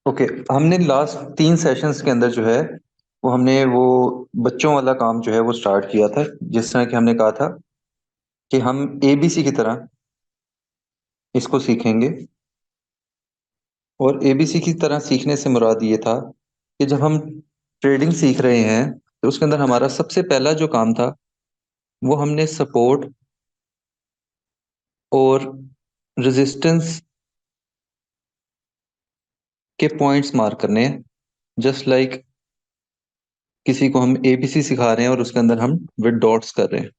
Okay. हमने last 3 sessions के अंदर जो है वो हमने वो बच्चों वाला काम जो है वो स्टार्ट किया था, जिस तरह कि हमने कहा था कि हम एबीसी की तरह इसको सीखेंगे। और एबीसी की तरह सीखने से मुराद ये था कि जब हम ट्रेडिंग सीख रहे हैं तो उसके अंदर हमारा सबसे पहला जो काम था वो हमने सपोर्ट और रेजिस्टेंस के पॉइंट्स मार्क करने हैं। जस्ट लाइक किसी को हम एबीसी सिखा रहे हैं और उसके अंदर हम विद डॉट्स कर रहे हैं।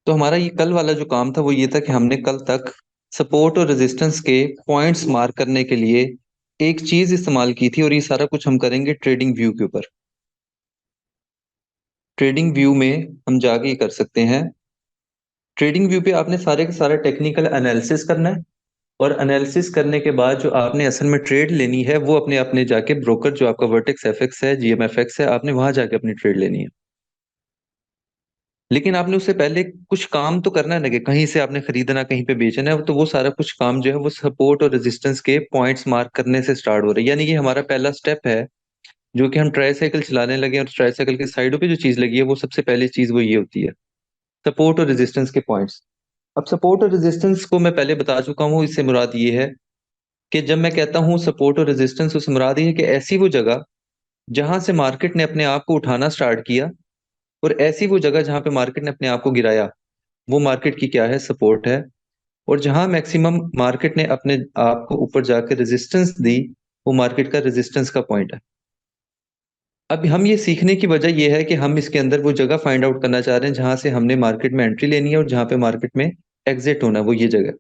तो हमारा ये कल वाला जो काम था वो ये था कि हमने कल तक सपोर्ट और रेजिस्टेंस के पॉइंट्स मार्क करने के लिए एक चीज इस्तेमाल की थी, और ये सारा कुछ हम करेंगे ट्रेडिंग व्यू के ऊपर। ट्रेडिंग व्यू में हम जाके ये कर सकते हैं। ट्रेडिंग व्यू पे आपने सारे का सारा टेक्निकल एनालिसिस करना है, और एनालिसिस करने के बाद जो आपने असल में ट्रेड लेनी है वो अपने अपने जाके ब्रोकर, जो आपका वर्टेक्स एफएक्स है, जीएमएफएक्स है, आपने वहां जाके अपनी ट्रेड लेनी है। लेकिन आपने उससे पहले कुछ काम तो करना है ना, कि कहीं से आपने खरीदना, कहीं पे बेचना है, तो वो सारा कुछ काम जो है वो सपोर्ट और रेजिस्टेंस के पॉइंट्स मार्क करने से स्टार्ट हो रहा है। यानी कि हमारा पहला स्टेप है जो कि हम ट्राईसाइकिल चलाने लगे, और ट्राईसाइकिल की साइडों पे जो चीज लगी है वो सबसे पहली चीज वो ये होती है, सपोर्ट और रेजिस्टेंस के पॉइंट्स। अब सपोर्ट और रेजिस्टेंस को मैं पहले बता चुका हूँ। इससे मुराद ये है कि जब मैं कहता हूँ सपोर्ट और रेजिस्टेंस, उससे मुराद ये है कि ऐसी वो जगह जहां से मार्केट ने अपने आप को उठाना स्टार्ट किया, और ऐसी वो जगह जहां पे मार्केट ने अपने आप को गिराया, वो मार्केट की क्या है, सपोर्ट है। और जहां मैक्सिमम मार्केट ने अपने आप को ऊपर जाकर रेजिस्टेंस दी, वो मार्केट का रेजिस्टेंस का पॉइंट है। अब हम ये सीखने की वजह ये है कि हम इसके अंदर वो जगह फाइंड आउट करना चाह रहे हैं जहां से हमने मार्केट में एंट्री लेनी है, और जहां पे मार्केट में एग्जिट होना है, वो ये जगह।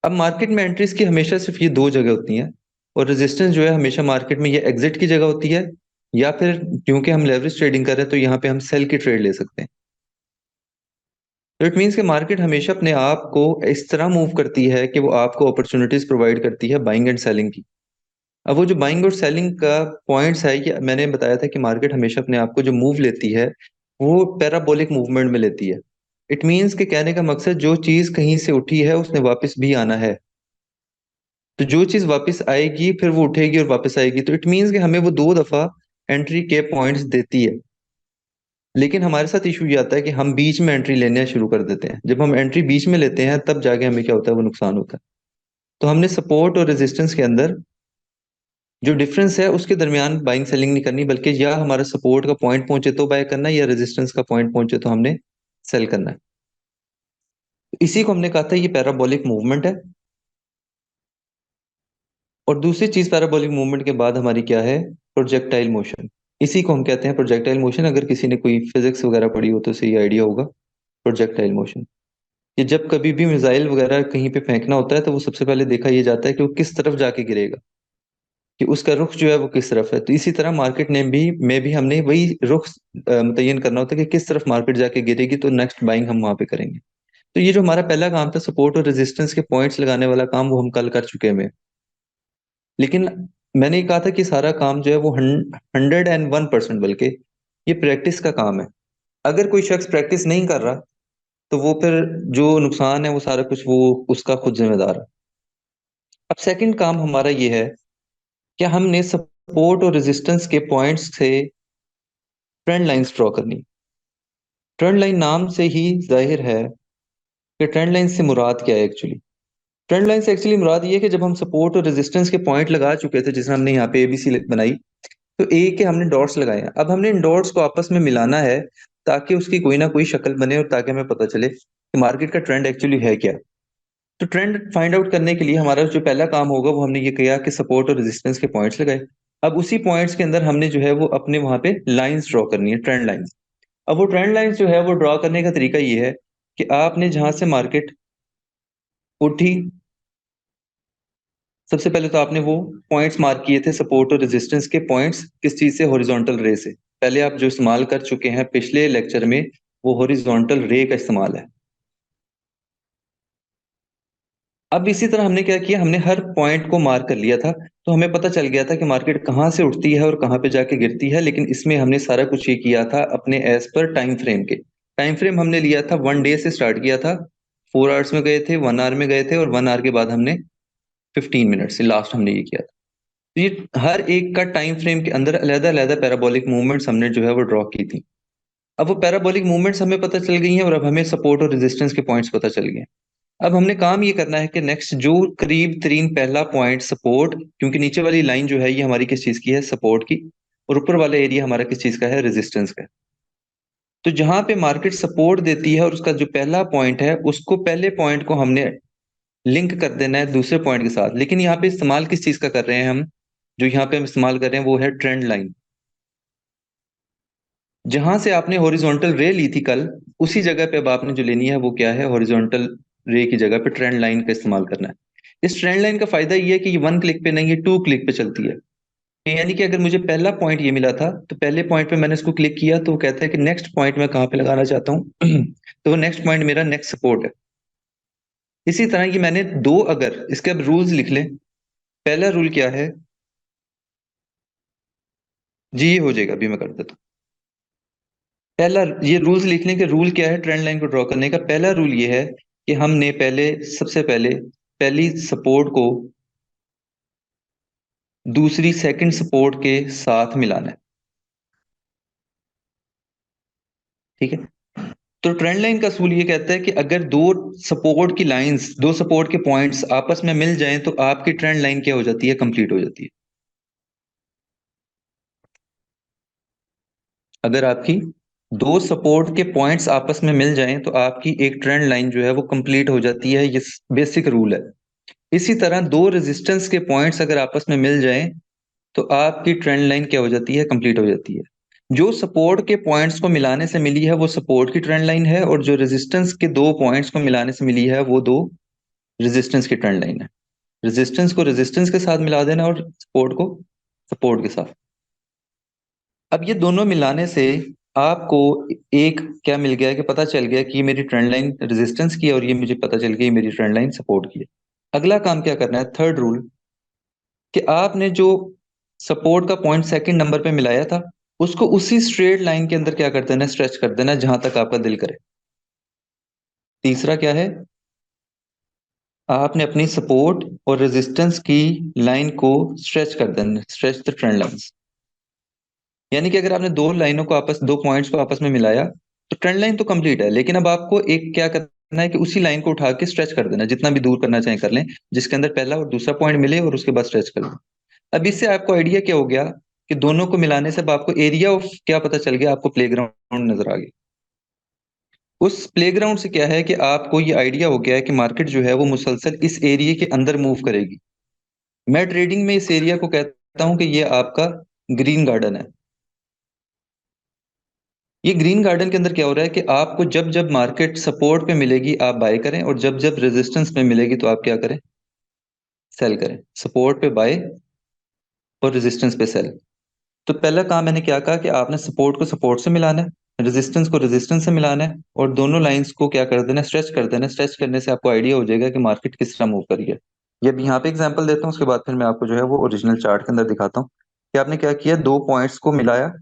अब मार्केट में एंट्रीज की हमेशा सिर्फ ये दो जगह होती हैं, और रेजिस्टेंस जो है हमेशा मार्केट में ये एग्जिट की जगह होती है, या फिर क्योंकि हम लेवरेज ट्रेडिंग कर रहे हैं तो यहाँ पे हम सेल की ट्रेड ले सकते हैं। तो इट मीन्स कि मार्केट हमेशा अपने आप को इस तरह मूव करती है कि वो आपको अपॉर्चुनिटीज प्रोवाइड करती है बाइंग एंड सेलिंग की। अब वो जो बाइंग और सेलिंग का पॉइंट्स है, ये मैंने बताया था कि मार्केट हमेशा अपने आप को जो मूव लेती है वो पैराबोलिक मूवमेंट में लेती है। इट मीन्स के कहने का मकसद, जो चीज कहीं से उठी है उसने वापस भी आना है। तो जो चीज वापस आएगी फिर वो उठेगी और वापस आएगी, तो इट मीन्स कि हमें वो 2 दफा एंट्री के पॉइंट्स देती है। लेकिन हमारे साथ इशू ये आता है कि हम बीच में एंट्री लेना शुरू कर देते हैं। जब हम एंट्री बीच में लेते हैं तब जाके हमें क्या होता है, वो नुकसान होता है। तो हमने सपोर्ट और रेजिस्टेंस के अंदर जो डिफरेंस है उसके दरमियान बाइंग सेलिंग नहीं करनी, बल्कि या हमारा सपोर्ट का पॉइंट पहुंचे तो बाय करना है, या रेजिस्टेंस का पॉइंट पहुंचे तो हमने सेल करना है। इसी को हमने कहा था ये पैराबोलिक मूवमेंट है। और दूसरी चीज पैराबोलिक मूवमेंट के बाद हमारी क्या है, प्रोजेक्टाइल मोशन। इसी को हम कहते हैं प्रोजेक्टाइल मोशन। अगर किसी ने कोई फिजिक्स वगैरह पढ़ी हो तो उसे ये आइडिया होगा, प्रोजेक्टाइल मोशन। कि जब कभी भी मिसाइल वगैरह कहीं पे फेंकना होता है तो वो सबसे पहले देखा ये जाता है कि वो किस तरफ जाके गिरेगा, कि उसका रुख जो है वो किस तरफ है। तो इसी तरह मार्केट ने भी में भी हमने वही रुख मुतय्यन करना होता है कि किस तरफ मार्केट जाके गिरेगी, तो नेक्स्ट बाइंग हम वहां पे करेंगे। तो ये जो हमारा पहला काम था सपोर्ट और रेजिस्टेंस के पॉइंट्स लगाने वाला काम, वो हम कल कर चुके हैं। लेकिन मैंने ये कहा था कि सारा काम जो है वो 101%, बल्कि ये प्रैक्टिस का काम है। अगर कोई शख्स प्रैक्टिस नहीं कर रहा तो वो फिर जो नुकसान है वो सारा कुछ वो उसका खुद जिम्मेदार है। अब सेकंड काम हमारा ये है कि हमने सपोर्ट और रेजिस्टेंस के पॉइंट्स से ट्रेंड लाइंस ड्रॉ करनी। ट्रेंड लाइन नाम से ही जाहिर है कि ट्रेंड लाइन से मुराद क्या है एक्चुअली। ट्रेंड लाइन से एक्चुअली मुराद ये है कि जब हम सपोर्ट और रेजिस्टेंस के पॉइंट लगा चुके थे, जिसमें हमने यहाँ पे एबीसी बनाई, तो ए के हमने डॉट्स लगाए हैं। अब हमने इन डॉट्स को आपस में मिलाना है ताकि उसकी कोई ना कोई शक्ल बने, और ताकि हमें पता चले कि मार्केट का ट्रेंड एक्चुअली है क्या। तो ट्रेंड फाइंड आउट करने के लिए हमारा जो पहला काम होगा वो हमने ये किया कि सपोर्ट और रेजिस्टेंस के पॉइंट्स लगाए। अब उसी पॉइंट्स के अंदर हमने जो है वो अपने वहां पे लाइंस ड्रॉ करनी है, ट्रेंड लाइंस। अब वो ट्रेंड लाइंस जो है वो ड्रॉ करने का तरीका ये है कि आपने जहां से मार्केट उठी, सबसे पहले तो आपने वो पॉइंट्स मार्क किए थे, सपोर्ट और रेजिस्टेंस के पॉइंट्स, किस चीज से, हॉरिजॉन्टल रे से। पहले आप जो इस्तेमाल कर चुके हैं पिछले लेक्चर में, वो हॉरिजॉन्टल रे का इस्तेमाल है। अब इसी तरह हमने क्या किया, हमने हर पॉइंट को मार्क कर लिया था, तो हमें पता चल गया था कि मार्केट कहाँ से उठती है और कहाँ पे जाके गिरती है। लेकिन इसमें हमने सारा कुछ ये किया था अपने एज पर टाइम फ्रेम के। टाइम फ्रेम हमने लिया था 1 डे से स्टार्ट किया था, 4 आवर्स में गए थे, 1 आवर में गए थे, और 1 आवर के बाद हमने 15 मिनट से लास्ट हमने ये किया था। तो ये हर एक का टाइम फ्रेम के अंदर अलग अलग पैराबोलिक मूवमेंट्स हमने जो है वो ड्रॉ की थी। अब वो पैराबोलिक मूवमेंट्स हमें पता चल गई हैं और अब हमें सपोर्ट और रेजिस्टेंस के पॉइंट्स पता चल गए हैं। अब हमने काम ये करना है कि नेक्स्ट जो करीब तरीन पहला पॉइंट सपोर्ट, क्योंकि नीचे वाली लाइन जो है ये हमारी किस चीज की है, सपोर्ट की, और ऊपर वाला एरिया हमारा किस चीज का है, रेजिस्टेंस का है। तो जहां पे मार्केट सपोर्ट देती है और उसका जो पहला पॉइंट है उसको, पहले पॉइंट को हमने लिंक कर देना है दूसरे पॉइंट के साथ। लेकिन यहाँ पे इस्तेमाल किस चीज का कर रहे हैं हम, जो यहाँ पे हम इस्तेमाल कर रहे हैं वो है ट्रेंड लाइन। जहां से आपने हॉरिजॉन्टल रे ली थी कल, उसी जगह पे अब आपने जो लेनी है वो क्या है, हॉरिजॉन्टल रे की जगह पे ट्रेंड लाइन का इस्तेमाल करना है। इस ट्रेंड लाइन का फायदा ये है कि ये 1 क्लिक पे नहीं, ये 2 क्लिक पे चलती है। यानी कि अगर मुझे पहला पॉइंट ये मिला था तो पहले पॉइंट पे मैंने इसको क्लिक किया तो वो कहता है कि नेक्स्ट पॉइंट मैं कहाँ पे लगाना चाहता हूँ तो वो नेक्स्ट पॉइंट मेरा नेक्स्ट सपोर्ट है। इसी तरह की मैंने दो, अगर इसके अब रूल्स लिख लें। पहला रूल क्या है जी, ये हो जाएगा, अभी मैं कर देता हूँ। पहला, ये रूल्स लिख लें कि रूल क्या है ट्रेंड लाइन को ड्रॉ करने का। पहला रूल ये है कि हमने पहले, सबसे पहले पहली सपोर्ट को दूसरी सेकंड सपोर्ट के साथ मिलाना है। ठीक है। तो ट्रेंड लाइन का असूल ये कहता है कि अगर दो सपोर्ट की लाइंस, दो सपोर्ट के पॉइंट्स आपस में मिल जाएं तो आपकी ट्रेंड लाइन क्या हो जाती है, कंप्लीट हो जाती है। अगर आपकी दो सपोर्ट के पॉइंट्स आपस में मिल जाएं तो आपकी एक ट्रेंड लाइन जो है वो कंप्लीट हो जाती है। ये बेसिक रूल है। इसी तरह दो रेजिस्टेंस के पॉइंट्स अगर आपस में मिल जाएं तो आपकी ट्रेंड लाइन क्या हो जाती है, कंप्लीट हो जाती है। जो सपोर्ट के पॉइंट्स को मिलाने से मिली है वो सपोर्ट की ट्रेंड लाइन है, और जो रेजिस्टेंस के दो पॉइंट्स को मिलाने से मिली है वो दो रेजिस्टेंस की ट्रेंड लाइन है। रेजिस्टेंस को रेजिस्टेंस के साथ मिला देना और सपोर्ट को सपोर्ट के साथ। अब ये दोनों मिलाने से आपको एक क्या मिल गया, कि पता चल गया कि ये मेरी ट्रेंड लाइन रेजिस्टेंस की है और ये मुझे पता चल गया ये मेरी ट्रेंड लाइन सपोर्ट की है। अगला काम क्या करना है, थर्ड रूल, कि आपने जो सपोर्ट का पॉइंट सेकंड नंबर पे मिलाया था उसको उसी स्ट्रेट लाइन के अंदर क्या कर देना, स्ट्रेच कर देना जहां तक आपका दिल करे। तीसरा क्या है, आपने अपनी सपोर्ट और रेजिस्टेंस की लाइन को स्ट्रेच कर देना, स्ट्रेच द ट्रेंड लाइंस। यानी कि अगर आपने दो लाइनों को आपस, दो पॉइंट्स को आपस में मिलाया तो ट्रेंड लाइन तो कंप्लीट है, लेकिन अब आपको एक क्या करना है कि उसी लाइन को उठा के स्ट्रेच कर देना, जितना भी दूर करना चाहे कर लें, जिसके अंदर पहला और दूसरा पॉइंट मिले और उसके बाद स्ट्रेच कर दें। अब इससे आपको आइडिया क्या हो गया कि दोनों को मिलाने से अब आपको एरिया ऑफ क्या पता चल गया, आपको प्लेग्राउंड नजर आ गया। उस प्लेग्राउंड से क्या है कि आपको ये आइडिया हो गया है कि मार्केट जो है वो मुसलसल इस एरिया के अंदर मूव करेगी। मैं ट्रेडिंग में इस एरिया को कहता हूं कि ये आपका ग्रीन गार्डन है। ये ग्रीन गार्डन के अंदर क्या हो रहा है कि आपको जब जब मार्केट सपोर्ट पे मिलेगी आप बाय करें, और जब जब रेजिस्टेंस पे मिलेगी तो आप क्या करें, सेल करें। सपोर्ट पे बाय और रेजिस्टेंस पे सेल। तो पहला काम मैंने क्या कहा कि आपने सपोर्ट को सपोर्ट से मिलाना है, रेजिस्टेंस को रेजिस्टेंस से मिलाना है, और दोनों लाइंस को क्या कर देना, स्ट्रेच कर देना। स्ट्रेच करने से आपको आइडिया हो जाएगा कि मार्केट किस तरह मूव करी है। ये अब यहाँ पे एग्जांपल देता हूँ, उसके बाद फिर मैं आपको जो है वो ओरिजिनल चार्ट के अंदर दिखाता हूँ कि आपने क्या किया, दो पॉइंट्स को मिलाया,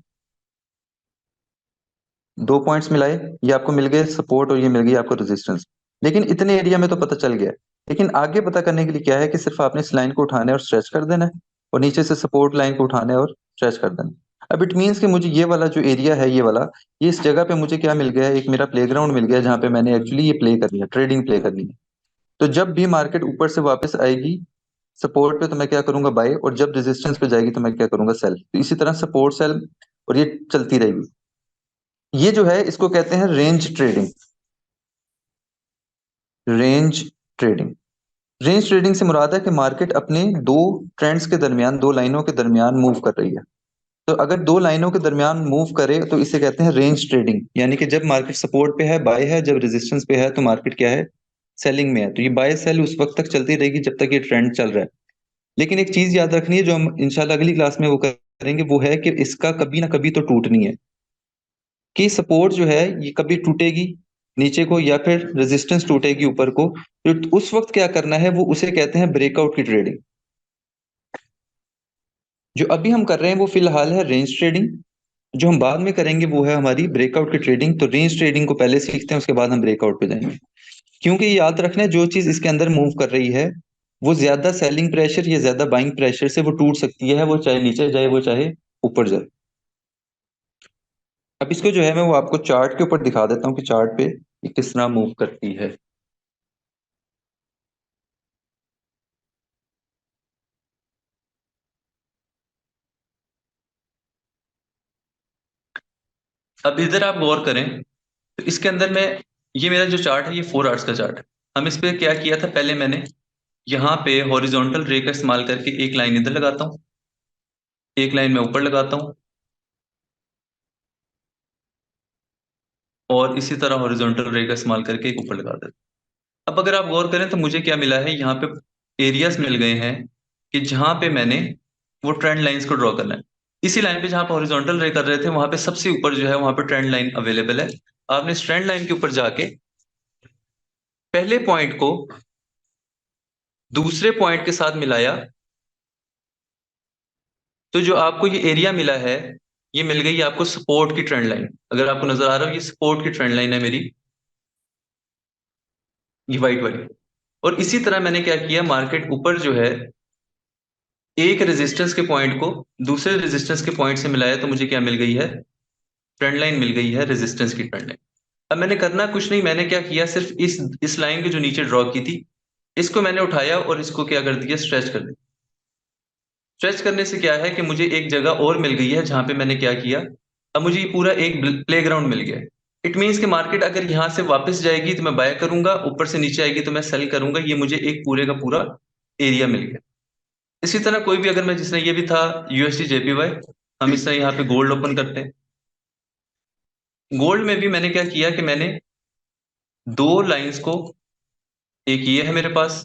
दो पॉइंट्स मिलाए, ये आपको मिल गए सपोर्ट और ये मिल गई आपको रेजिस्टेंस। लेकिन इतने एरिया में तो पता चल गया, लेकिन आगे पता करने के लिए क्या है कि सिर्फ आपने इस लाइन को उठाना है और स्ट्रेच कर देना है, और नीचे से सपोर्ट लाइन को उठाना है और स्ट्रेच कर देना है। अब इट मीन्स कि मुझे ये वाला जो एरिया है, ये वाला, ये इस जगह पे मुझे क्या मिल गया है, एक मेरा प्लेग्राउंड मिल गया है जहाँ पे मैंने एक्चुअली ये प्ले करनी है, ट्रेडिंग प्ले करनी है। तो जब भी मार्केट ऊपर से वापस आएगी सपोर्ट पे तो मैं क्या करूंगा, बाय, और जब रेजिस्टेंस पे जाएगी तो मैं क्या करूंगा, सेल। तो इसी तरह सपोर्ट सेल, और ये चलती रहेगी। ये जो है इसको कहते हैं range trading. Range trading, range trading से मुराद है कि मार्केट अपने दो ट्रेंड्स के दरमियान, दो लाइनों के दरमियान मूव कर रही है। तो अगर दो लाइनों के दरमियान मूव करे तो इसे कहते हैं रेंज ट्रेडिंग। यानी कि जब मार्केट सपोर्ट पे है बाय है, जब रेजिस्टेंस पे है तो मार्केट क्या है, सेलिंग में है। तो ये बाय सेल उस वक्त तक चलती रहेगी जब तक ये ट्रेंड चल रहा है। लेकिन एक चीज याद रखनी है जो हम इंशाल्लाह अगली क्लास में वो करेंगे, वो है कि इसका कभी ना कभी तो टूटनी है, कि सपोर्ट जो है ये कभी टूटेगी नीचे को या फिर रेजिस्टेंस टूटेगी ऊपर को। तो उस वक्त क्या करना है, वो उसे कहते हैं ब्रेकआउट की ट्रेडिंग। जो अभी हम कर रहे हैं वो फिलहाल है रेंज ट्रेडिंग, जो हम बाद में करेंगे वो है हमारी ब्रेकआउट की ट्रेडिंग। तो रेंज ट्रेडिंग को पहले सीखते हैं, उसके बाद हम ब्रेकआउट पे जाएंगे। क्योंकि ये याद रखना है जो चीज इसके अंदर मूव कर रही है वो ज्यादा सेलिंग प्रेशर या ज्यादा बाइंग प्रेशर से वो टूट सकती है, वो चाहे नीचे जाए वो चाहे ऊपर जाए। अब इसको जो है मैं वो आपको चार्ट के ऊपर दिखा देता हूँ कि चार्ट पे ये किस तरह मूव करती है। अब इधर आप गौर करें तो इसके अंदर में, ये मेरा जो चार्ट है ये 4 आवर्स का चार्ट है। हम इस पे क्या किया था, पहले मैंने यहाँ पे हॉरिजॉन्टल रे का इस्तेमाल करके एक लाइन इधर लगाता हूँ, एक लाइन मैं ऊपर लगाता हूँ, और इसी तरह हॉरिजॉन्टल रे का इस्तेमाल करके एक ऊपर लगा देता हूँ। अब अगर आप गौर करें तो मुझे क्या मिला है, यहाँ पे एरियाज मिल गए हैं कि जहां पे मैंने वो ट्रेंड लाइंस को ड्रॉ करना है। इसी लाइन पे जहां पे हॉरिजॉन्टल रे कर रहे थे वहां पे सबसे ऊपर जो है वहां पे ट्रेंड लाइन अवेलेबल है। आपने इस ट्रेंड लाइन के ऊपर जाके पहले पॉइंट को दूसरे पॉइंट के साथ मिलाया, तो जो आपको ये एरिया मिला है, ये मिल गई आपको सपोर्ट की ट्रेंड लाइन। अगर आपको नजर आ रहा हो, ये सपोर्ट की ट्रेंड लाइन है मेरी, ये वाइट वाली। और इसी तरह मैंने क्या किया, मार्केट ऊपर जो है एक रेजिस्टेंस के पॉइंट को दूसरे रेजिस्टेंस के पॉइंट से मिलाया, तो मुझे क्या मिल गई है, ट्रेंड लाइन मिल गई है, रेजिस्टेंस की ट्रेंड लाइन। अब मैंने करना कुछ नहीं, मैंने क्या किया, सिर्फ इस लाइन को जो नीचे ड्रॉ की थी, इसको मैंने उठाया और इसको क्या कर दिया, स्ट्रेच कर दिया। स्ट्रेच करने से क्या है कि मुझे एक जगह और मिल गई है जहां पे मैंने क्या किया, अब मुझे ये पूरा एक प्लेग्राउंड मिल गया है। इट मीन्स कि मार्केट अगर यहां से वापस जाएगी तो मैं बाय करूंगा, ऊपर से नीचे आएगी तो मैं सेल करूंगा, ये मुझे एक पूरे का पूरा एरिया मिल गया। इसी तरह कोई भी, अगर मैं, जिसने ये भी था यूएसडी जेपीवाई, हम इस तरह यहाँ पे गोल्ड ओपन करते हैं। गोल्ड में भी मैंने क्या किया कि मैंने दो लाइंस को, एक ये है मेरे पास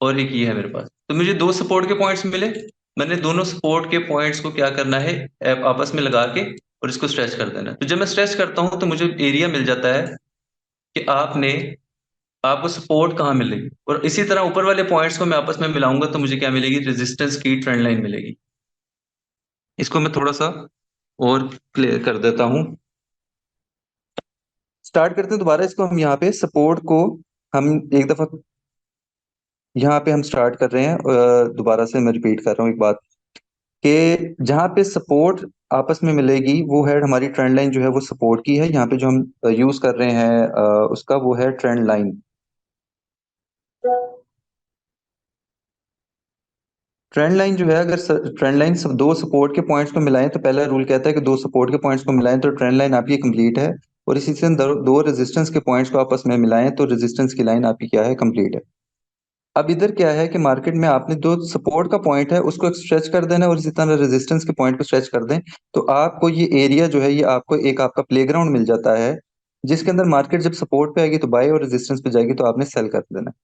और एक ये है मेरे पास, तो मुझे दो सपोर्ट के पॉइंट्स मिले। मैंने दोनों सपोर्ट के पॉइंट्स को क्या करना है, आपस में लगा के और इसको स्ट्रेच कर देना है। तो जब मैं स्ट्रेच करता हूं तो मुझे एरिया मिल जाता है कि आपको सपोर्ट कहाँ मिलेगी, और इसी तरह ऊपर वाले पॉइंट्स को मैं आपस में मिलाऊंगा तो मुझे क्या मिलेगी, रेजिस्टेंस की ट्रेंड लाइन मिलेगी। इसको मैं थोड़ा सा और क्लियर कर देता हूँ। स्टार्ट करते हैं दोबारा इसको, हम यहाँ पे सपोर्ट को हम एक दफा यहाँ पे हम स्टार्ट कर रहे हैं। दोबारा से मैं रिपीट कर रहा हूँ एक बात, कि जहाँ पे सपोर्ट आपस में मिलेगी वो है हमारी ट्रेंड लाइन, जो है वो सपोर्ट की है। यहाँ पे जो हम यूज कर रहे हैं उसका वो है ट्रेंड लाइन। ट्रेंड लाइन जो है, अगर ट्रेंड लाइन सब दो सपोर्ट के पॉइंट्स को मिलाएं तो पहला रूल कहता है कि दो सपोर्ट के पॉइंट्स को मिलाएं तो ट्रेंड लाइन आपकी कंप्लीट है। और इसी से दो रेजिस्टेंस के पॉइंट्स को आपस में मिलाएं तो रेजिस्टेंस की लाइन आपकी क्या है, कंप्लीट है। अब इधर क्या है कि मार्केट में आपने दो सपोर्ट का पॉइंट है उसको स्ट्रेच कर देना है और इसी तरह रेजिस्टेंस के पॉइंट को स्ट्रेच कर दें, तो आपको ये एरिया जो है ये आपको एक आपका प्लेग्राउंड मिल जाता है, जिसके अंदर मार्केट जब सपोर्ट पे आएगी तो बाय और रेजिस्टेंस पे जाएगी तो आपने सेल कर देना है।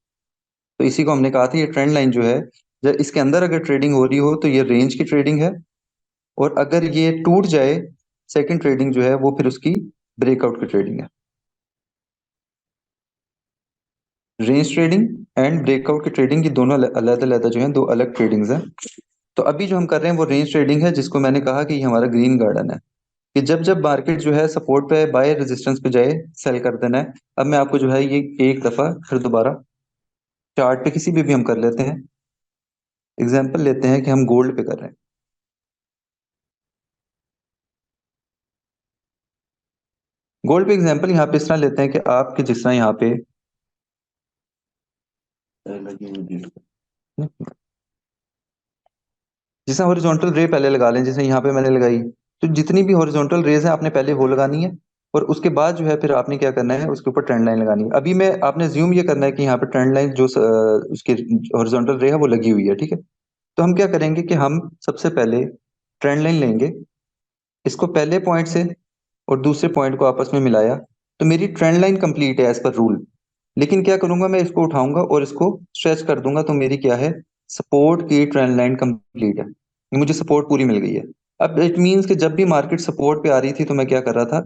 तो इसी को हमने कहा था, ये ट्रेंड लाइन जो है, जब इसके अंदर अगर ट्रेडिंग हो रही हो तो ये रेंज की ट्रेडिंग है, और अगर ये टूट जाए सेकंड ट्रेडिंग जो है वो फिर उसकी ब्रेकआउट की ट्रेडिंग है। रेंज ट्रेडिंग एंड ब्रेकआउट की ट्रेडिंग, ये दोनों अलग अलग जो है, दो अलग ट्रेडिंग्स हैं। तो अभी जो हम कर रहे हैं वो रेंज ट्रेडिंग है, जिसको मैंने कहा कि ये हमारा ग्रीन गार्डन है, कि जब जब मार्केट जो है सपोर्ट पे बाय रेजिस्टेंस पे जाए सेल कर देना है। अब मैं आपको जो है ये एक दफा फिर दोबारा चार्ट पे किसी भी हम कर लेते हैं। एग्जांपल लेते हैं कि हम गोल्ड पे कर रहे हैं। गोल्ड पे एग्जांपल यहाँ पे इस तरह लेते हैं कि आपके जिस तरह यहाँ पे जैसे हॉरिजॉन्टल रे पहले लगा लें, जैसे यहाँ पे मैंने लगाई, तो जितनी भी हॉरिजॉन्टल रेज है आपने पहले वो लगानी है, और उसके बाद जो है फिर आपने क्या करना है, उसके ऊपर ट्रेंड लाइन लगानी है। अभी मैं आपने ज्यूम ये करना है कि यहाँ पे ट्रेंड लाइन जो उसकी हॉरिजॉन्टल रे है वो लगी हुई है, ठीक है। तो हम क्या करेंगे कि हम सबसे पहले ट्रेंड लाइन लेंगे, इसको पहले पॉइंट से और दूसरे पॉइंट को आपस में मिलाया, तो मेरी ट्रेंड लाइन कंप्लीट है एज पर रूल। लेकिन क्या करूंगा, मैं इसको उठाऊंगा और इसको स्ट्रेच कर दूंगा, तो मेरी क्या है, सपोर्ट की ट्रेंड लाइन कंप्लीट है, ये मुझे सपोर्ट पूरी मिल गई है। अब इट मीन्स कि जब भी मार्केट सपोर्ट पे आ रही थी तो मैं क्या कर रहा था,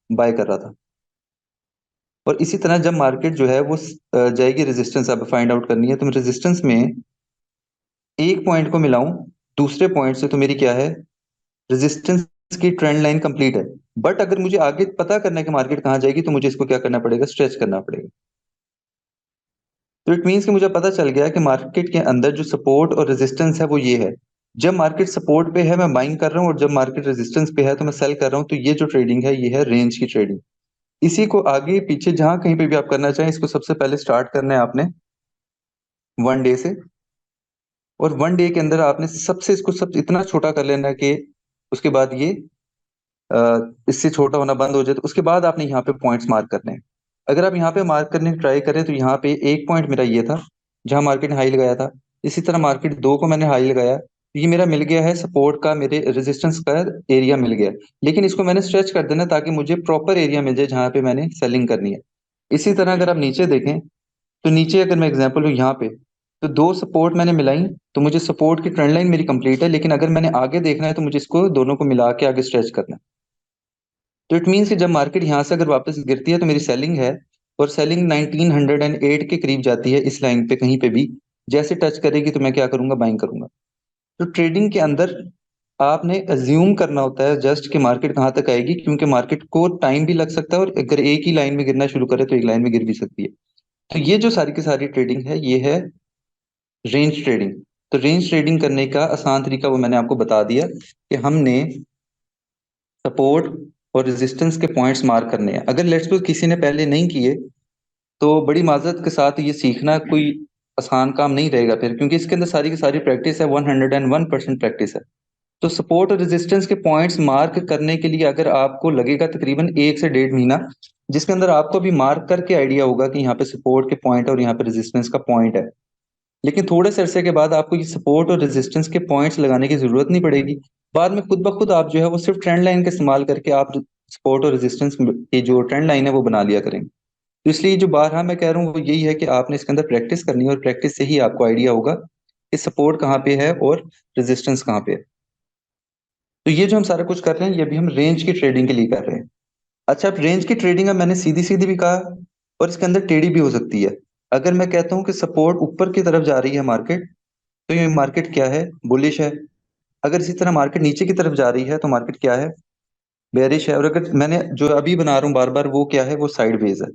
बाय कर रहा था। और इसी तरह जब मार्केट जो है वो जाएगी रेजिस्टेंस, अब फाइंड आउट करनी है, तो मैं रेजिस्टेंस में एक पॉइंट को मिलाऊं दूसरे पॉइंट से, तो मेरी क्या है, रेजिस्टेंस की ट्रेंड लाइन कंप्लीट है। बट अगर मुझे आगे पता करना है कि मार्केट कहाँ जाएगी तो मुझे इसको क्या करना पड़ेगा, स्ट्रेच करना पड़ेगा। तो इट मीन्स कि मुझे पता चल गया कि मार्केट के अंदर जो सपोर्ट और रेजिस्टेंस है वो ये है। जब मार्केट सपोर्ट पे है मैं बाइंग कर रहा हूँ, और जब मार्केट रेजिस्टेंस पे है तो मैं सेल कर रहा हूँ। तो ये जो ट्रेडिंग है ये है रेंज की ट्रेडिंग। इसी को आगे पीछे जहां कहीं पे भी आप करना चाहें, इसको सबसे पहले स्टार्ट करना है आपने 1 डे से। और 1 डे के अंदर आपने सबसे इसको सब इतना छोटा कर लेना है कि उसके बाद ये इससे छोटा होना बंद हो जाए। तो उसके बाद आपने यहाँ पे पॉइंट्स मार्क करने हैं। अगर आप यहाँ पे मार्क करने की ट्राई करें तो यहाँ पे एक पॉइंट मेरा ये था जहाँ मार्केट ने हाई लगाया था। इसी तरह मार्केट 2 को मैंने हाई लगाया, तो ये मेरा मिल गया है सपोर्ट का, मेरे रेजिस्टेंस का एरिया मिल गया। लेकिन इसको मैंने स्ट्रेच कर देना ताकि मुझे प्रॉपर एरिया मिल जाए जहाँ पे मैंने सेलिंग करनी है। इसी तरह अगर आप नीचे देखें, तो नीचे अगर मैं एग्जांपल हूँ यहाँ पे, तो 2 सपोर्ट मैंने मिलाई, तो मुझे सपोर्ट की ट्रेंड लाइन मेरी कंप्लीट है। लेकिन अगर मैंने आगे देखना है तो मुझे इसको दोनों को मिला के आगे स्ट्रेच करना है। तो इट मीन्स कि जब मार्केट यहाँ से अगर वापस गिरती है तो मेरी सेलिंग है, और सेलिंग 1908 के करीब जाती है इस लाइन पे कहीं पे भी। जैसे टच करेगी तो मैं क्या करूंगा, बाइंग करूंगा। तो ट्रेडिंग के अंदर आपने अज्यूम करना होता है जस्ट कि मार्केट कहाँ तक आएगी, क्योंकि मार्केट को टाइम भी लग सकता है, और अगर एक ही लाइन में गिरना शुरू करे तो एक लाइन में गिर भी सकती है। तो ये जो सारी की सारी ट्रेडिंग है ये है रेंज ट्रेडिंग। तो रेंज ट्रेडिंग करने का आसान तरीका वो मैंने आपको बता दिया कि हमने सपोर्ट और रेजिस्टेंस के पॉइंट्स मार्क करने हैं। अगर लेट्स सपोज किसी ने पहले नहीं किए, तो बड़ी माजरत के साथ ये सीखना कोई आसान काम नहीं रहेगा फिर, क्योंकि इसके अंदर सारी की सारी प्रैक्टिस है, 101% प्रैक्टिस है। तो सपोर्ट और रेजिस्टेंस के पॉइंट्स मार्क करने के लिए अगर आपको लगेगा तकरीबन 1 से 1.5 महीना, जिसके अंदर आपको भी मार्क करके आइडिया होगा कि यहाँ पे सपोर्ट के पॉइंट और यहाँ पे रेजिस्टेंस का पॉइंट है। लेकिन थोड़े से अरसे के बाद आपको ये सपोर्ट और रेजिस्टेंस के पॉइंट्स लगाने की जरूरत नहीं पड़ेगी। बाद में खुद ब खुद आप जो है वो सिर्फ ट्रेंड लाइन का इस्तेमाल करके आप सपोर्ट और रेजिस्टेंस की जो ट्रेंड लाइन है वो बना लिया करेंगे। तो इसलिए जो बारहा मैं कह रहा हूँ वो यही है कि आपने इसके अंदर प्रैक्टिस करनी है, और प्रैक्टिस से ही आपको आइडिया होगा कि सपोर्ट कहाँ पे है और रेजिस्टेंस कहाँ पे है। तो ये जो हम सारा कुछ कर रहे हैं ये भी हम रेंज की ट्रेडिंग के लिए कर रहे हैं। अच्छा, अब रेंज की ट्रेडिंग है मैंने सीधी सीधी भी कहा, और इसके अंदर टेढ़ी भी हो सकती है। अगर मैं कहता हूँ कि सपोर्ट ऊपर की तरफ जा रही है मार्केट, तो ये मार्केट क्या है, बुलिश है। अगर इसी तरह मार्केट नीचे की तरफ जा रही है तो मार्केट क्या है, बेरिश है। और अगर मैंने जो अभी बना रहा हूँ बार बार, वो क्या है, वो साइडवेज है।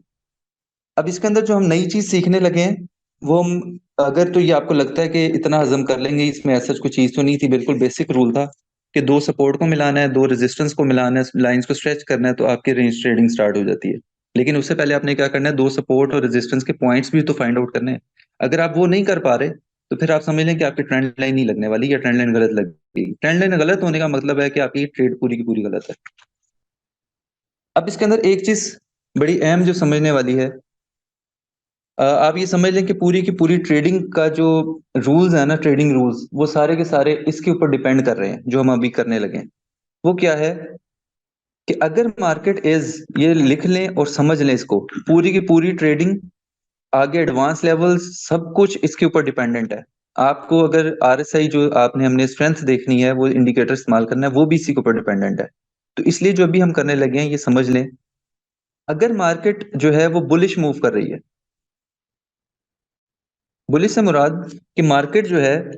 अब इसके अंदर जो हम नई चीज सीखने लगे हैं वो हम, अगर तो ये आपको लगता है कि इतना हजम कर लेंगे, इसमें ऐसा कुछ चीज तो नहीं थी, बिल्कुल बेसिक रूल था कि 2 सपोर्ट को मिलाना है, 2 रेजिस्टेंस को मिलाना है, लाइंस को स्ट्रेच करना है, तो आपकी रेंज ट्रेडिंग स्टार्ट हो जाती है। लेकिन उससे पहले आपने क्या करना है, 2 सपोर्ट और रेजिस्टेंस के पॉइंट्स भी तो फाइंड आउट करने हैं। अगर आप वो नहीं कर पा रहे, तो फिर आप समझ लें कि आपकी ट्रेंड लाइन नहीं लगने वाली, या ट्रेंड लाइन गलत लगेगी। ट्रेंड लाइन गलत होने का मतलब है कि आपकी ट्रेड पूरी की पूरी गलत है। अब इसके अंदर एक चीज बड़ी अहम जो समझने वाली है, आप ये समझ लें कि पूरी की पूरी ट्रेडिंग का जो रूल्स है ना, ट्रेडिंग रूल्स, वो सारे के सारे इसके ऊपर डिपेंड कर रहे हैं जो हम अभी करने लगे हैं। वो क्या है कि अगर मार्केट इज, ये लिख लें और समझ लें इसको, पूरी की पूरी ट्रेडिंग आगे एडवांस लेवल सब कुछ इसके ऊपर डिपेंडेंट है। आपको अगर आरएसआई जो आपने हमने स्ट्रेंथ देखनी है, वो इंडिकेटर इस्तेमाल करना है, वो भी इसी के ऊपर डिपेंडेंट है। तो इसलिए जो अभी हम करने लगे हैं ये समझ लें। अगर मार्केट जो है वो बुलिश मूव कर रही है, बुलिश से मुराद कि मार्केट जो है,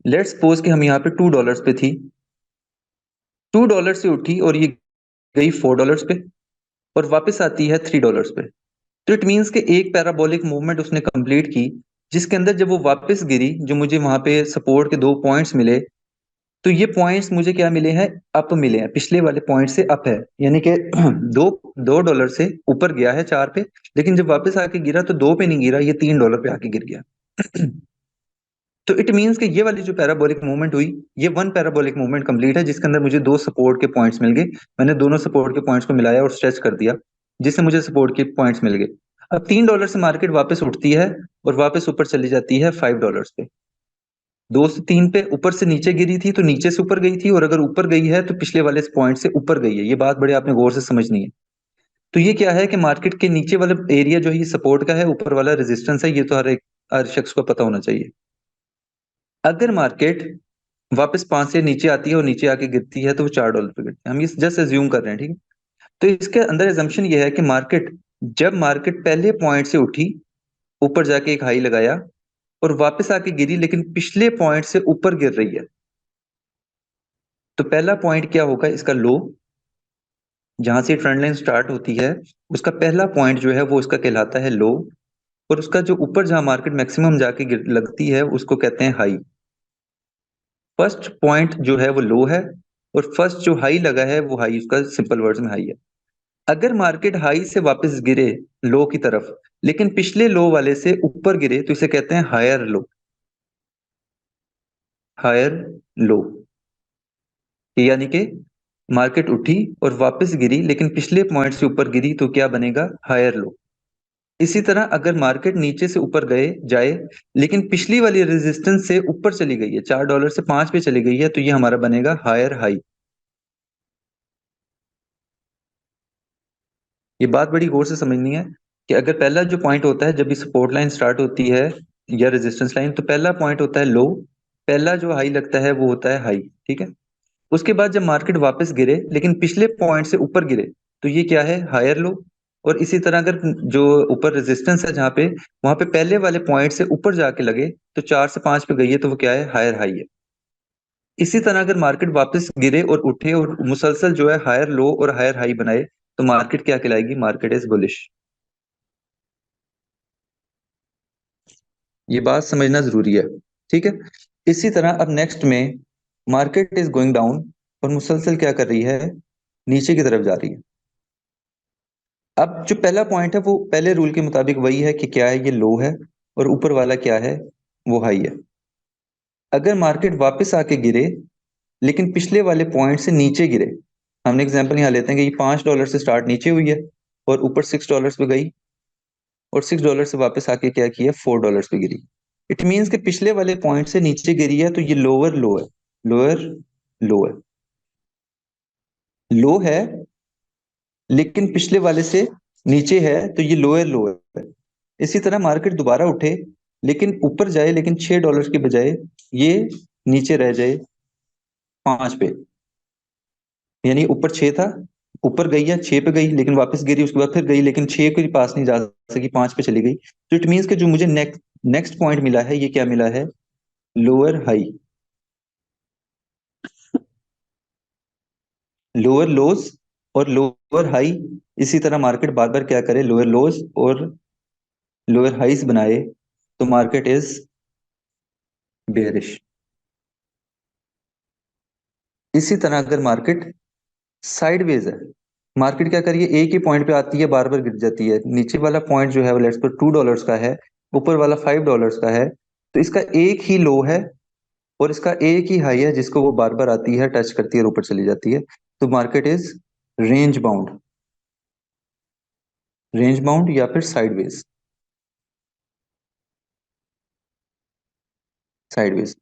लेट्स सपोज कि हम यहाँ पे $2 पे थी, $2 से उठी और ये गई $4 पे, और वापस आती है $3 पे। तो इट मीन्स कि एक पैराबोलिक मूवमेंट उसने कंप्लीट की, जिसके अंदर जब वो वापस गिरी, जो मुझे वहां पे सपोर्ट के 2 पॉइंट्स मिले, तो ये पॉइंट्स मुझे क्या मिले हैं, अप मिले हैं, पिछले वाले पॉइंट से अप है। यानी कि दो $2 से ऊपर गया है 4 पे, लेकिन जब वापस आके गिरा तो 2 पे नहीं गिरा, ये $3 पे आके गिर गया। तो इट मीन्स कि ये वाली जो पैराबोलिक मूवमेंट हुई, ये 1 पैराबोलिक मूवमेंट कंप्लीट है, जिसके अंदर मुझे 2 सपोर्ट के पॉइंट्स मिल गए। मैंने दोनों सपोर्ट के पॉइंट्स को मिलाया और स्ट्रेच कर दिया, जिससे मुझे सपोर्ट के पॉइंट्स मिल गए। अब $3 से मार्केट वापस उठती है और वापस ऊपर चली जाती है $5 पे। 2 से 3 पे ऊपर से नीचे गिरी थी तो नीचे से ऊपर गई थी, और अगर ऊपर गई है तो पिछले वाले पॉइंट से ऊपर गई है। ये बात बड़े आपने गौर से समझनी है। तो ये क्या है कि मार्केट के नीचे वाला एरिया जो है ये सपोर्ट का है, ऊपर वाला रेजिस्टेंस है। ये तो हर शख्स को पता होना चाहिए। अगर मार्केट वापस 5 से नीचे आती है और नीचे आके गिरती है तो वो $4 पे गिरती है, हम ये जस्ट एज्यूम कर रहे हैं, ठीक है। तो इसके अंदर एजम्पशन ये है कि मार्केट, जब मार्केट पहले पॉइंट से उठी, ऊपर जाके एक हाई लगाया और वापस आके गिरी, लेकिन पिछले पॉइंट से ऊपर गिर रही है, तो पहला पॉइंट क्या होगा, इसका लो, जहां से ट्रेंड लाइन स्टार्ट होती है, उसका पहला पॉइंट जो है वो इसका कहलाता है लो। और उसका जो ऊपर जहां मार्केट मैक्सिमम जाके लगती है उसको कहते हैं हाई। फर्स्ट पॉइंट जो है वो लो है, और फर्स्ट जो हाई लगा है वो हाई, उसका सिंपल वर्ड्स में हाई है। अगर मार्केट हाई से वापस गिरे लो की तरफ, लेकिन पिछले लो वाले से ऊपर गिरे, तो इसे कहते हैं हायर लो। हायर लो, यानी कि मार्केट उठी और वापस गिरी लेकिन पिछले पॉइंट से ऊपर गिरी, तो क्या बनेगा? Higher low. इसी तरह अगर मार्केट नीचे से ऊपर गए जाए, लेकिन पिछली वाली रेजिस्टेंस से ऊपर चली गई है, $4 से 5 पे चली गई है, तो ये हमारा बनेगा हायर हाई। ये बात बड़ी गौर से समझनी है कि अगर पहला जो पॉइंट होता है, जब भी सपोर्ट लाइन स्टार्ट होती है या रेजिस्टेंस लाइन, तो पहला पॉइंट होता है लो, पहला जो हाई लगता है वो होता है हाई, ठीक है। उसके बाद जब मार्केट वापस गिरे लेकिन पिछले पॉइंट से ऊपर गिरे, तो ये क्या है? Higher low. और इसी तरह अगर जो ऊपर रेजिस्टेंस है जहां पे, वहां पे पहले वाले पॉइंट से ऊपर जाके लगे, तो 4 से 5 पे गई है, तो वो क्या है? हायर हाई है। इसी तरह अगर मार्केट वापस गिरे और उठे और मुसलसल जो है हायर लो और हायर हाई बनाए, तो मार्केट क्या कहलाएगी? Market is bullish. ये बात समझना जरूरी है, ठीक है। इसी तरह अब नेक्स्ट में मार्केट इज गोइंग डाउन और मुसलसल क्या कर रही है? नीचे की तरफ जा रही है। अब जो पहला पॉइंट है वो पहले रूल के मुताबिक वही है कि क्या है? ये लो है, और ऊपर वाला क्या है? वो हाई है। अगर मार्केट वापस आके गिरे लेकिन पिछले वाले पॉइंट से नीचे गिरे, हमने एग्जांपल यहाँ लेते हैं कि ये $5 से स्टार्ट नीचे हुई है और ऊपर $6 पे गई, और $6 से वापस आके क्या किया? $4 पे गिरी। इट मीन्स कि पिछले वाले पॉइंट से नीचे गिरी है, तो ये लोअर लो है। लोअर लो है। लो है लेकिन पिछले वाले से नीचे है, तो ये लोअर लो है। इसी तरह मार्केट दोबारा उठे लेकिन ऊपर जाए, लेकिन $6 के बजाय ये नीचे रह जाए 5 पे, यानी ऊपर 6 था, ऊपर गई है 6 पे गई लेकिन वापस गिरी, उसके बाद फिर गई लेकिन 6 के पास नहीं जा सकी, 5 पे चली गई। तो इट मीन्स कि जो मुझे नेक्स्ट नेक्स्ट पॉइंट मिला है, ये क्या मिला है? Lower high. लोअर लोज और लोअर हाई। इसी तरह मार्केट बार बार क्या करे? लोअर लोज और लोअर हाइज बनाए, तो मार्केट इज बेयरिश। इसी तरह अगर मार्केट साइडवेज है, मार्केट क्या करिए? एक ही पॉइंट पे आती है, बार बार गिर जाती है। नीचे वाला पॉइंट जो है वो लेट्स पर $2 का है, ऊपर वाला $5 का है, तो इसका एक ही लो है और इसका एक ही हाई है, जिसको वो बार बार आती है, टच करती है और ऊपर चली जाती है। तो market is range bound. Range bound या फिर साइडवेज। साइडवेज।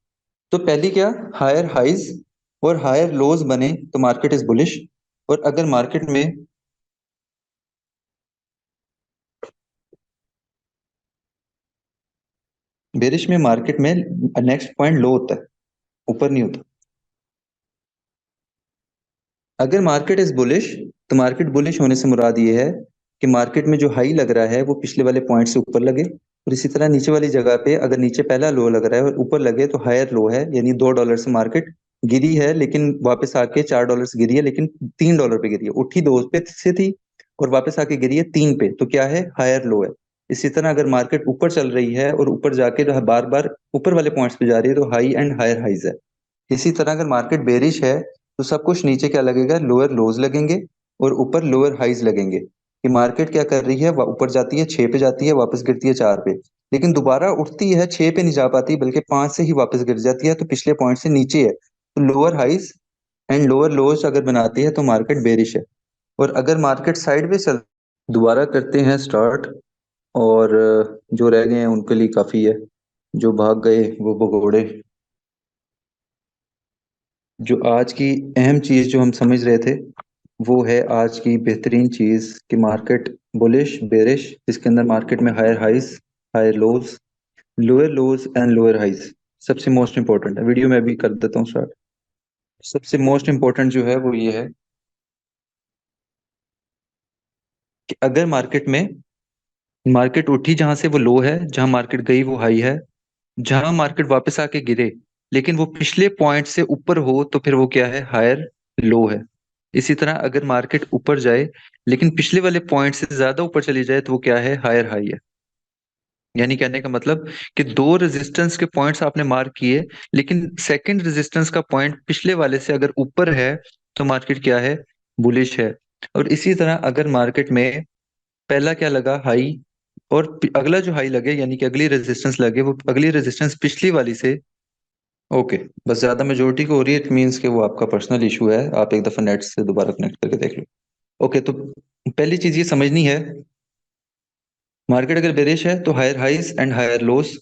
तो पहली क्या? हायर हाइज और हायर लोज बने तो मार्केट इज बुलिश। और अगर मार्केट में बेरिश में, मार्केट में नेक्स्ट पॉइंट लो होता है, ऊपर नहीं होता। अगर मार्केट इज बुलिश, तो मार्केट बुलिश होने से मुराद ये है कि मार्केट में जो हाई लग रहा है वो पिछले वाले पॉइंट से ऊपर लगे, और इसी तरह नीचे वाली जगह पे अगर नीचे पहला लो लग रहा है और ऊपर लगे, तो हायर लो है, यानी $2 से मार्केट गिरी है लेकिन वापस आके $4 से गिरी है, लेकिन $3 पे गिरी है। उठी 2 पे से थी और वापस आके गिरी है 3 पे, तो क्या है? हायर लो है। इसी तरह अगर मार्केट ऊपर चल रही है और ऊपर जाके जो है बार बार ऊपर वाले पॉइंट्स पे जा रही है, तो हाई एंड हायर हाइज है। इसी तरह अगर मार्केट बेरिश है, तो सब कुछ नीचे क्या लगेगा? लोअर लोज लगेंगे और ऊपर लोअर हाइज लगेंगे। कि मार्केट क्या कर रही है? ऊपर जाती है 6 पे, जाती है वापस गिरती है 4 पे, लेकिन दोबारा उठती है 6 पे नहीं जा पाती, बल्कि 5 से ही वापस गिर जाती है, तो पिछले पॉइंट से नीचे है। तो lower highs and lower lows अगर बनाती है, तो मार्केट बेरिश है। और अगर मार्केट साइड में चल, दोबारा करते हैं स्टार्ट, और जो रह गए हैं उनके लिए काफी है, जो भाग गए वो भगोड़े। जो आज की अहम चीज जो हम समझ रहे थे, वो है आज की बेहतरीन चीज कि मार्केट बुलिश बेरिश, इसके अंदर मार्केट में higher highs, higher lows, lower lows and lower highs सबसे मोस्ट इंपॉर्टेंट है। वीडियो में भी कर देता हूँ स्टार्ट। सबसे मोस्ट इंपॉर्टेंट जो है वो ये है कि अगर मार्केट में, मार्केट उठी जहां से वो लो है, जहां मार्केट गई वो हाई है, जहां मार्केट वापस आके गिरे लेकिन वो पिछले पॉइंट से ऊपर हो, तो फिर वो क्या है? हायर लो है। इसी तरह अगर मार्केट ऊपर जाए लेकिन पिछले वाले पॉइंट से ज्यादा ऊपर चली जाए, तो वो क्या है? हायर हाई है। यानी कहने का मतलब कि दो रेजिस्टेंस के पॉइंट्स आपने मार्क किए, लेकिन सेकंड रेजिस्टेंस का पॉइंट पिछले वाले से अगर ऊपर है तो मार्केट क्या है, बुलिश है। और इसी तरह अगर मार्केट में पहला क्या लगा, हाई, और अगला जो हाई लगे यानी कि अगली रेजिस्टेंस लगे वो अगली रेजिस्टेंस पिछली वाली से, ओके, बस ज्यादा मेजोरिटी को हो रही है, इट मीन्स कि वो आपका पर्सनल इशू है, आप एक दफा नेट से दोबारा कनेक्ट करके देख लो। ओके, तो पहली चीज ये समझनी है, मार्केट अगर बेरिश है तो higher highs and higher lows.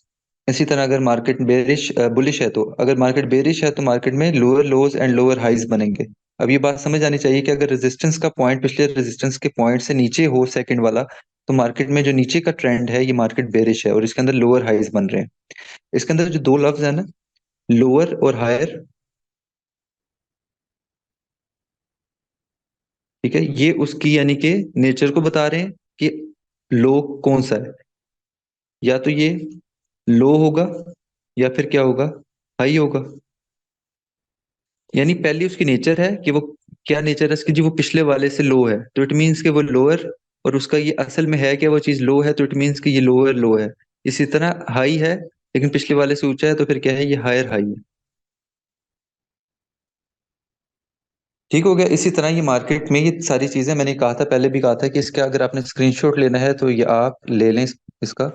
इसी तरह अगर मार्केट बेरिश बुलिश है तो अगर मार्केट बेरिश है तो मार्केट में lower lows and lower highs बनेंगे। अब ये बात समझ आनी चाहिए कि अगर रेजिस्टेंस का पॉइंट पिछले रेजिस्टेंस के पॉइंट से नीचे हो सेकंड वाला, तो मार्केट में जो नीचे का ट्रेंड है ये मार्केट बेरिश है और इसके अंदर लोअर हाइज बन रहे हैं। इसके अंदर जो दो लफ्ज है ना, लोअर और हायर, ठीक है, ये उसकी यानी कि नेचर को बता रहे हैं कि लो कौन सा है, या तो ये लो होगा या फिर क्या होगा, हाई होगा। यानी पहली उसकी नेचर है कि वो क्या नेचर है इसकी जी, वो पिछले वाले से लो है तो इट मीन्स कि वो लोअर, और उसका ये असल में है कि वो चीज लो है तो इट मीन्स कि ये लोअर लो है। इसी तरह हाई है लेकिन पिछले वाले से ऊंचा है तो फिर क्या है, ये हायर हाई है। ठीक हो गया। इसी तरह ये मार्केट में ये सारी चीजें मैंने कहा था, पहले भी कहा था कि इसका अगर आपने स्क्रीनशॉट लेना है तो ये आप ले लें इसका।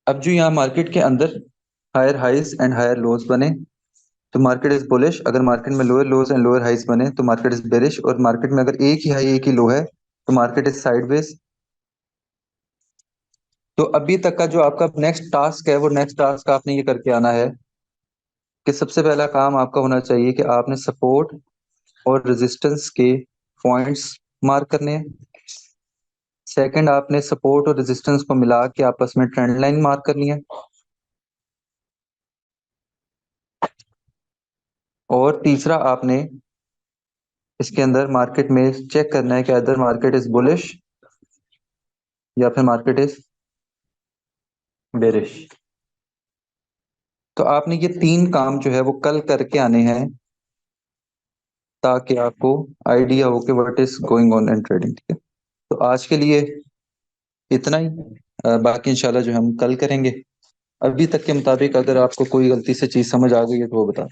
अब जो यहाँ मार्केट के अंदर higher highs and higher lows बने तो मार्केट इज बुलिश, अगर मार्केट में lower lows and lower highs बने तो मार्केट इज बेरिश, और मार्केट में अगर एक ही हाई एक ही लो है तो मार्केट इज साइडवेज। तो अभी तक का जो आपका नेक्स्ट टास्क है वो नेक्स्ट टास्क आपने ये करके आना है कि सबसे पहला काम आपका होना चाहिए कि आपने सपोर्ट और रेजिस्टेंस के पॉइंट्स मार्क करने हैं। सेकंड, आपने सपोर्ट और रेजिस्टेंस को मिला के आपस में ट्रेंड लाइन मार्क करनी है। और तीसरा, आपने इसके अंदर मार्केट में चेक करना है कि अदर मार्केट इज बुलिश या फिर मार्केट इज बेरिश। तो आपने ये तीन काम जो है वो कल करके आने हैं ताकि आपको आइडिया हो कि what is going on in trading. ठीक है, तो आज के लिए इतना ही। बाकी इंशाल्लाह जो हम कल करेंगे। अभी तक के मुताबिक अगर आपको कोई गलती से चीज समझ आ गई है तो वो बता।